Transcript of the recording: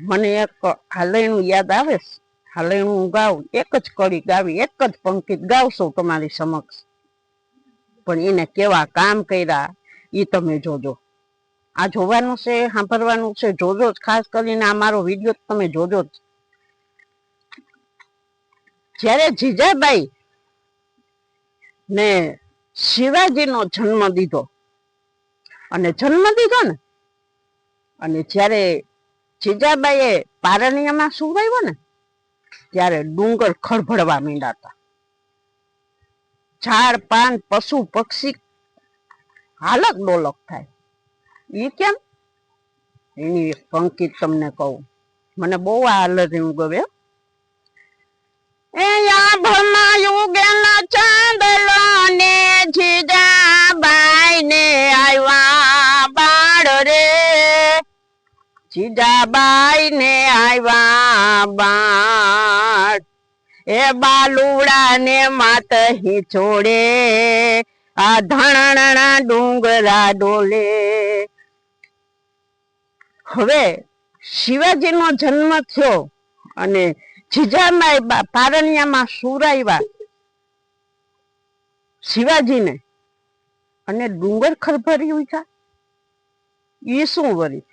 મને એક હાલૈણું યાદ આવે છે. હાલૈણું ગાવ, એક જ કડી ગાવી, એક જ પંક્તિ ગાવશું તમારી સમક્ષ, પણ એને કેવા કામ કર્યા એ તમે જોજો. આ જોવાનું છે, સાંભળવાનું છે, જોજો જ. ખાસ કરીને આ મારો વિડીયો તમે જોજો જ. જ્યારે જીજાબાઈ ને શિવાજીનો જન્મ દીધો ને અને જ્યારે જીજાબાઈએ પારણિયામાં સુવડાવ્યો ને ત્યારે ડુંગર ખળભળવા માંડ્યા હતા. ઝાડ પાન પશુ પક્ષી હાલક ડોલક થાય. એ કેમ? એની એક પંક્તિ તમને કહું, મને બહુ આ હાલરિયું ગમે. ચાંદલો ને જીજાબાઈ ને આવ્યા બાળ રે, જીજાબાઈ ને આવ્યા બાળ, એ બાલુડા ને માત હિચોડે, આ ધણણા ડુંગરા ડોલે. હવે શિવાજીનો જન્મ થયો અને જીજાબાઈ પારણિયામાં સુરાવ્યા શિવાજીને, અને ડુંગર ખળભળી ઉઠ્યા. એ શું વળી?